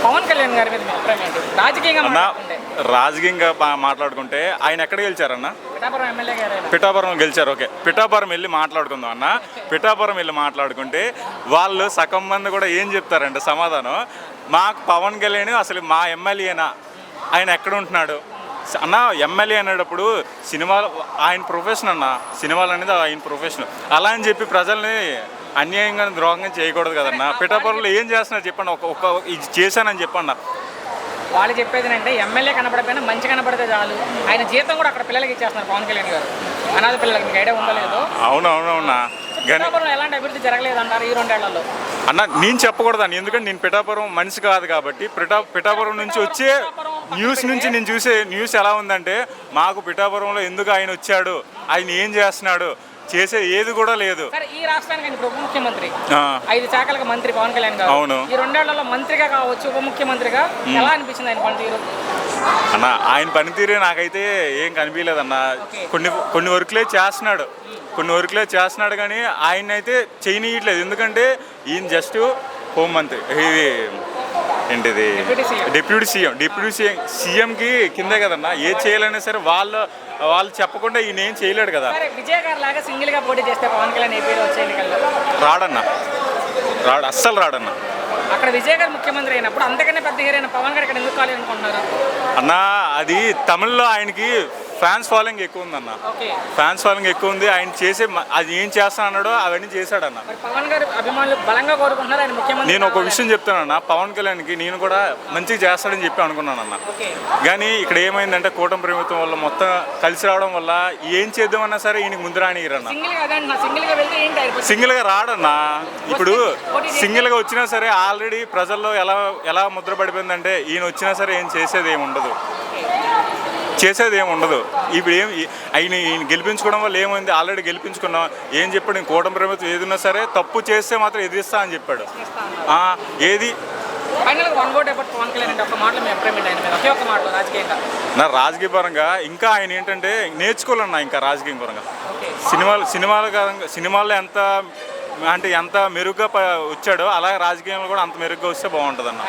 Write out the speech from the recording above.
పవన్ కళ్యాణ్ గారి మీద మీ అభిప్రాయం ఏంటి? రాజకీయంగా అన్న మాట్లాడుకుంటే రాజకీయంగా మాట్లాడుకుంటే ఆయన ఎక్కడ గెలిచారన్న? పిఠాపురం ఎమ్మెల్యే గారు పిఠాపురం గెలిచారు. ఓకే, పిఠాపురం వెళ్ళి మాట్లాడుకుందాం అన్న. పిఠాపురం వెళ్ళి మాట్లాడుకుంటే వాళ్ళు సగం మంది కూడా ఏం చెప్తారంటే సమాధానం, మాకు పవన్ కళ్యాణ్ అసలు మా ఎమ్మెల్యేనా, ఆయన ఎక్కడ ఉంటున్నాడు అన్న. ఎమ్మెల్యే అనేటప్పుడు సినిమాలు ఆయన ప్రొఫెషన్ అన్న, సినిమాలు అనేది ఆయన ప్రొఫెషన్. అలా అని చెప్పి ప్రజల్ని అన్యాయంగా ద్రోహంగా చేయకూడదు కదన్న. పిఠాపురంలో ఏం చేస్తున్నారు చెప్పండి, ఒక ఇది చేశానని చెప్పండి. వాళ్ళు చెప్పేది అంటే ఎమ్మెల్యే కనపడకపోయినా మంచి కనపడితే చాలు, ఆయన జీతం కూడా అక్కడ పిల్లలకి ఇచ్చేస్తున్నారు పవన్ కళ్యాణ్ గారు, అనాథ పిల్లలకి. మీకు ఐడియా ఉందో లేదో? అవునవునవునా, పిఠాపురంలో ఎలాంటి అభివృద్ధి జరగలేదు అంటారు ఈ 2 ఏళ్లలో? అన్న నేను చెప్పకూడదని, ఎందుకంటే నేను పిఠాపురం మనిషి కాదు కాబట్టి. పిఠాపురం నుంచి వచ్చే న్యూస్ నుంచి నేను చూసే న్యూస్ ఎలా ఉందంటే, మాకు పిఠాపురంలో ఎందుకు ఆయన వచ్చాడు, ఆయన ఏం చేస్తున్నాడు, చేసే ఏది కూడా లేదు. సరే, ఈ రాష్ట్రానికి ఆయన ఇప్పుడు ఉప ముఖ్యమంత్రి, 5 శాఖలకు మంత్రి పవన్ కళ్యాణ్ గారు. అవును. ఈ 2 ఏళ్లలో మంత్రిగా కావచ్చు, ఉప ముఖ్యమంత్రిగా ఎలా అనిపించింది ఆయన పనితీరు? అన్న ఆయన పనితీరే నాకైతే ఏం కనిపించలేదన్న. కొన్ని వర్క్లే చేస్తున్నాడు, కొన్ని వర్క్లే చేస్తున్నాడు కానీ ఆయన అయితే చేయనీయట్లేదు. ఎందుకంటే ఈయన జస్ట్ హోంమంత్రి, ఇది ఏంటిది డిప్యూటీ సీఎంకి కిందే కదన్నా. ఏది చేయాలన్నా సరే వాళ్ళు చెప్పకుండా ఈయన ఏం చేయలేడు కదా. విజయ్ గారు లాగా సింగిల్ గా పోటీ చేస్తే పవన్ కళ్యాణ్ ఏపీలో వచ్చే ఎన్నికల్లో రాడన్నా, అస్సలు రాడన్నా. అక్కడ విజయ్ గారు ముఖ్యమంత్రి అయినప్పుడు అంతకన్నా పెద్ద హీరో అయిన పవన్ గారు ఇక్కడ ఎందుకు కాలేదు అనుకుంటున్నారు అన్న? అది తమిళ్లో ఆయనకి ఫ్యాన్స్ ఫాలోయింగ్ ఎక్కువ ఉందన్న, ఫ్యాన్స్ ఫాలోయింగ్ ఎక్కువ ఉంది. ఆయన చేసే అది ఏం చేస్తా అన్నాడో అవన్నీ చేశాడన్న. పవన్ గారు అభిమానులు బలంగా కోరుకుంటున్నారు ఆయన ముఖ్యమంత్రి. నేను ఒక విషయం చెప్తానన్న, పవన్ కళ్యాణ్కి నేను కూడా మంచిగా చేస్తాడని చెప్పి అనుకున్నాను అన్న. కానీ ఇక్కడ ఏమైందంటే కూటమి ప్రభుత్వం వల్ల మొత్తం కలిసి రావడం వల్ల ఏం చేద్దామన్నా సరే ఈయనకి ముందు రానియరన్న. సింగిల్గా రాడన్నా. ఇప్పుడు సింగిల్గా వచ్చినా సరే ఆల్రెడీ ప్రజల్లో ఎలా ముద్ర పడిపోయిందంటే ఈయన వచ్చినా సరే ఏం చేసేది ఏమి ఉండదు. ఇప్పుడు ఈయన గెలిపించుకోవడం వల్ల ఏమైంది, ఆల్రెడీ గెలిపించుకున్నాం. ఏం చెప్పాడు, నేను కూటమి ప్రభుత్వం ఏదన్నా సరే తప్పు చేస్తే మాత్రం ఎదిరిస్తా అని చెప్పాడు. ఏది నా రాజకీయ పరంగా ఇంకా ఆయన ఏంటంటే నేర్చుకోవాలన్నా, ఇంకా రాజకీయ పరంగా సినిమాల్లో ఎంత మెరుగ్గా వచ్చాడో అలాగే రాజకీయంలో కూడా అంత మెరుగ్గా వస్తే బాగుంటుంది అన్న.